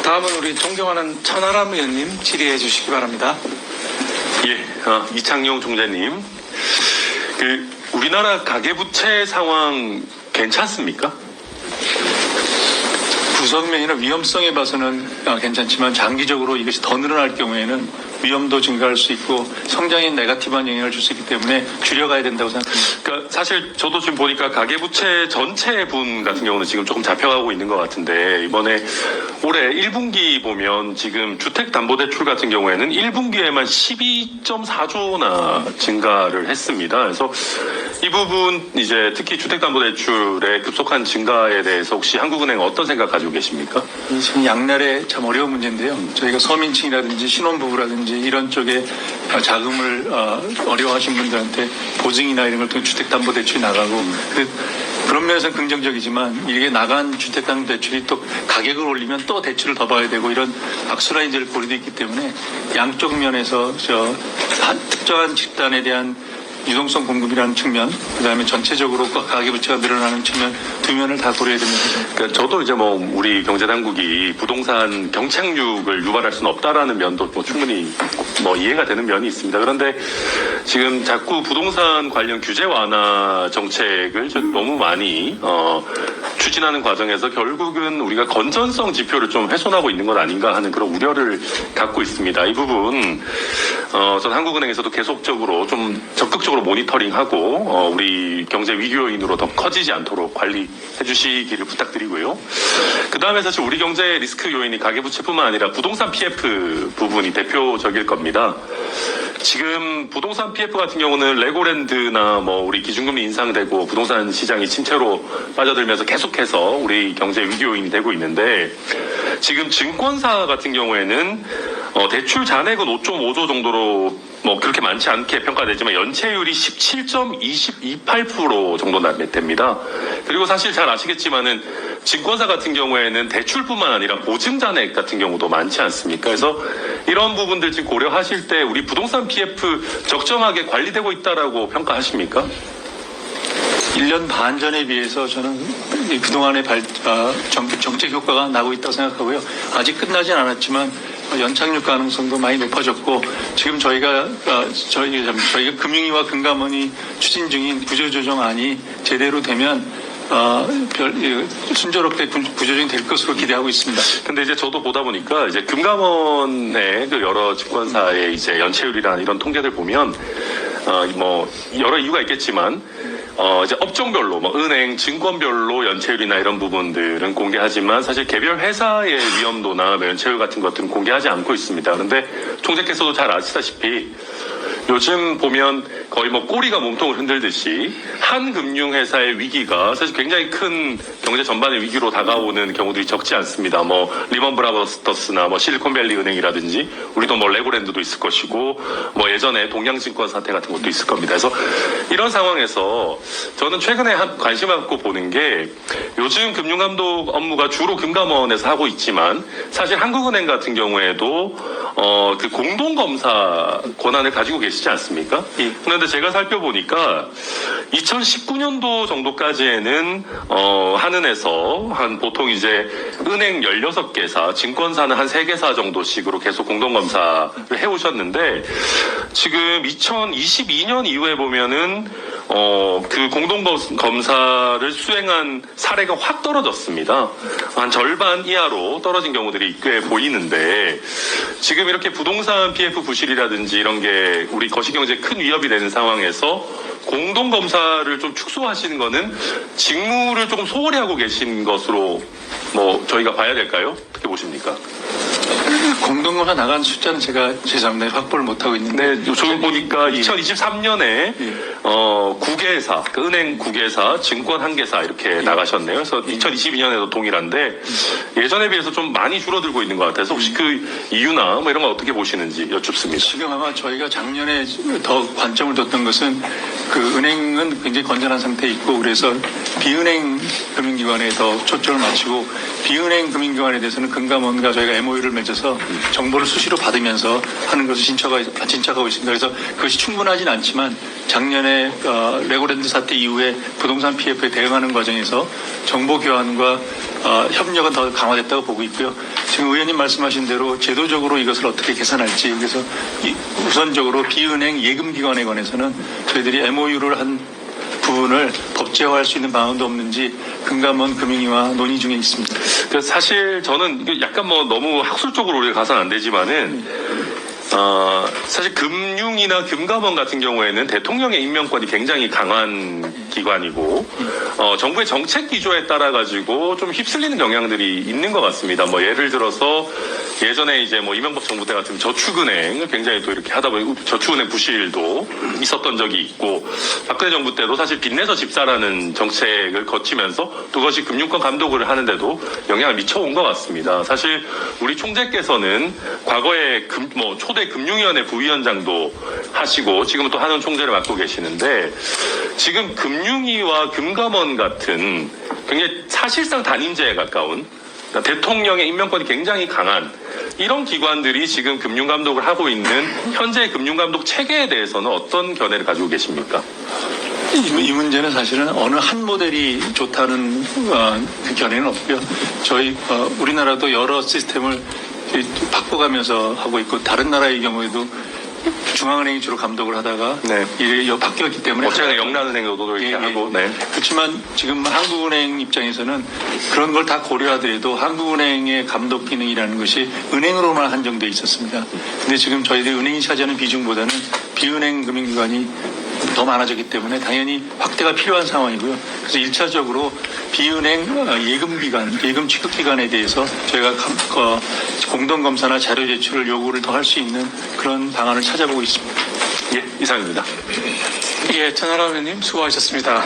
다음은 우리 존경하는 천하람 의원님 질의해 주시기 바랍니다. 예, 이창용 총재님, 우리나라 가계부채 상황 괜찮습니까? 구성면이나 위험성에 봐서는 괜찮지만 장기적으로 이것이 더 늘어날 경우에는 위험도 증가할 수 있고 성장에 네거티브한 영향을 줄 수 있기 때문에 줄여가야 된다고 생각합니다. 그러니까 사실 저도 지금 보니까 가계부채 전체 분 같은 경우는 지금 조금 잡혀가고 있는 것 같은데, 이번에 올해 1분기 보면 지금 주택담보대출 같은 경우에는 1분기에만 12.4조나 증가를 했습니다. 그래서 이 부분 이제 특히 주택담보대출의 급속한 증가에 대해서 혹시 한국은행 어떤 생각 가지고 계십니까? 지금 양날의 참 어려운 문제인데요. 저희가 서민층이라든지 신혼부부라든지 이런 쪽에 자금을 어려워하신 분들한테 보증이나 이런 걸 통해 주택담보대출이 나가고 그런 면에서는 긍정적이지만 이게 나간 주택담보대출이 또 가격을 올리면 또 대출을 더 받아야 되고 이런 악순환이 고리도 있기 때문에 양쪽 면에서 특정한 집단에 대한 유동성 공급이라는 측면, 그다음에 전체적으로 가계부채가 늘어나는 측면 두 면을 다 고려해야 됩니다. 그러니까 저도 이제 우리 경제당국이 부동산 경착륙을 유발할 수는 없다라는 면도 충분히 이해가 되는 면이 있습니다. 그런데 지금 자꾸 부동산 관련 규제 완화 정책을 너무 많이 추진하는 과정에서 결국은 우리가 건전성 지표를 좀 훼손하고 있는 것 아닌가 하는 그런 우려를 갖고 있습니다. 이 부분 전 한국은행에서도 계속적으로 좀 적극적으로 모니터링하고 우리 경제 위기 요인으로 더 커지지 않도록 관리해 주시기를 부탁드리고요. 그 다음에 사실 우리 경제 리스크 요인이 가계부채뿐만 아니라 부동산 PF 부분이 대표적일 겁니다. 지금 부동산 PF 같은 경우는 레고랜드나 우리 기준금리 인상되고 부동산 시장이 침체로 빠져들면서 계속해서 우리 경제 위기 요인이 되고 있는데, 지금 증권사 같은 경우에는 대출 잔액은 5.5조 정도로 그렇게 많지 않게 평가되지만 연체율이 17.28% 정도 됩니다. 그리고 사실 잘 아시겠지만은 증권사 같은 경우에는 대출뿐만 아니라 보증 잔액 같은 경우도 많지 않습니까? 그래서 이런 부분들 지금 고려하실 때 우리 부동산 PF 적정하게 관리되고 있다라고 평가하십니까? 1년 반 전에 비해서 저는 그동안의 정책 효과가 나고 있다고 생각하고요. 아직 끝나진 않았지만 연착륙 가능성도 많이 높아졌고, 지금 저희가 금융위와 금감원이 추진 중인 구조조정안이 제대로 되면 순조롭게 구조조정이 될 것으로 기대하고 있습니다. 근데 이제 저도 보다 보니까 이제 금감원의 여러 증권사의 이제 연체율이라는 이런 통계들 보면 여러 이유가 있겠지만 이제 업종별로 은행, 증권별로 연체율이나 이런 부분들은 공개하지만 사실 개별 회사의 위험도나 연체율 같은 것들은 공개하지 않고 있습니다. 그런데 총재께서도 잘 아시다시피 요즘 보면 거의 꼬리가 몸통을 흔들듯이 한 금융회사의 위기가 사실 굉장히 큰 경제 전반의 위기로 다가오는 경우들이 적지 않습니다. 리먼 브라더스나 실리콘밸리 은행이라든지 우리도 레고랜드도 있을 것이고 예전에 동양증권 사태 같은 것도 있을 겁니다. 그래서 이런 상황에서 저는 최근에 관심 갖고 보는 게, 요즘 금융감독 업무가 주로 금감원에서 하고 있지만 사실 한국은행 같은 경우에도 그 공동검사 권한을 가지고 계시지 않습니까? 그런데 제가 살펴보니까 2019년도 정도까지에는 한은에서 보통 이제 은행 16개사, 증권사는 한 3개사 정도씩으로 계속 공동검사를 해오셨는데, 지금 2022년 이후에 보면은 그 공동검사를 수행한 사례가 확 떨어졌습니다. 한 절반 이하로 떨어진 경우들이 꽤 보이는데, 지금 이렇게 부동산 PF 부실이라든지 이런 게 우리 거시경제에 큰 위협이 되는 상황에서 공동검사를 좀 축소하시는 거는 직무를 조금 소홀히 하고 계신 것으로 저희가 봐야 될까요? 어떻게 보십니까? 공동검사 나간 숫자는 제가 죄송합니다. 확보를 못하고 있는데, 저기 보니까 2023년에 9개사, 은행 9개사, 증권 1개사 이렇게 나가셨네요. 그래서 2022년에도 동일한데 예전에 비해서 좀 많이 줄어들고 있는 것 같아서 혹시 그 이유나 이런 걸 어떻게 보시는지 여쭙습니다. 지금 아마 저희가 작년에 더 관점을 뒀던 것은 그 은행은 굉장히 건전한 상태에 있고, 그래서 비은행 금융기관에 더 초점을 맞추고, 비은행 금융기관에 대해서는 금감원과 저희가 MOU를 맺어서 정보를 수시로 받으면서 하는 것을 진척하고 있습니다. 그래서 그것이 충분하진 않지만 작년에 레고랜드 사태 이후에 부동산 PF에 대응하는 과정에서 정보 교환과 협력은 더 강화됐다고 보고 있고요. 지금 의원님 말씀하신 대로 제도적으로 이것을 어떻게 계산할지, 그래서 우선적으로 비은행 예금기관에 관해서는 저희들이 MOU를 한 부분을 법제화할 수 있는 방안도 없는지 금감원 금융위와 논의 중에 있습니다. 그래서 사실 저는 이게 약간 뭐 너무 학술적으로 우리가 가서는 안 되지만은 사실 금융이나 금감원 같은 경우에는 대통령의 임명권이 굉장히 강한 기관이고 정부의 정책 기조에 따라 가지고 좀 휩쓸리는 경향들이 있는 것 같습니다. 뭐 예를 들어서 예전에 이제 뭐 이명박 정부 때 같으면 저축은행을 굉장히 또 이렇게 하다 보니 저축은행 부실도 있었던 적이 있고 박근혜 정부 때도 사실 빚내서 집사라는 정책을 거치면서 그것이 금융권 감독을 하는데도 영향을 미쳐온 것 같습니다. 사실 우리 총재께서는 과거에 초대 금융위원회 부위원장도 하시고 지금은 또 한원 총재를 맡고 계시는데 지금 금융위와 금감원 같은 굉장히 사실상 단임제에 가까운 그러니까 대통령의 임명권이 굉장히 강한 이런 기관들이 지금 금융감독을 하고 있는 현재 금융감독 체계에 대해서는 어떤 견해를 가지고 계십니까? 이 문제는 사실은 어느 한 모델이 좋다는 그 견해는 없고요. 저희 우리나라도 여러 시스템을 바꿔가면서 하고 있고 다른 나라의 경우에도 중앙은행이 주로 감독을 하다가 네. 이게 바뀌었기 때문에 최근에 영란은행도 이렇게 하고 네. 그렇지만 지금 한국은행 입장에서는 그런 걸 다 고려하더라도 한국은행의 감독 기능이라는 것이 은행으로만 한정돼 있었습니다. 근데 지금 저희들이 은행이 차지하는 비중보다는 비은행 금융기관이 더 많아졌기 때문에 당연히 확대가 필요한 상황이고요. 그래서 1차적으로 비은행 예금기관, 예금 취급기관에 대해서 저희가 공동검사나 자료 제출을 요구를 더 할 수 있는 그런 방안을 찾아보고 있습니다. 예, 이상입니다. 예, 전하라 의원님 수고하셨습니다.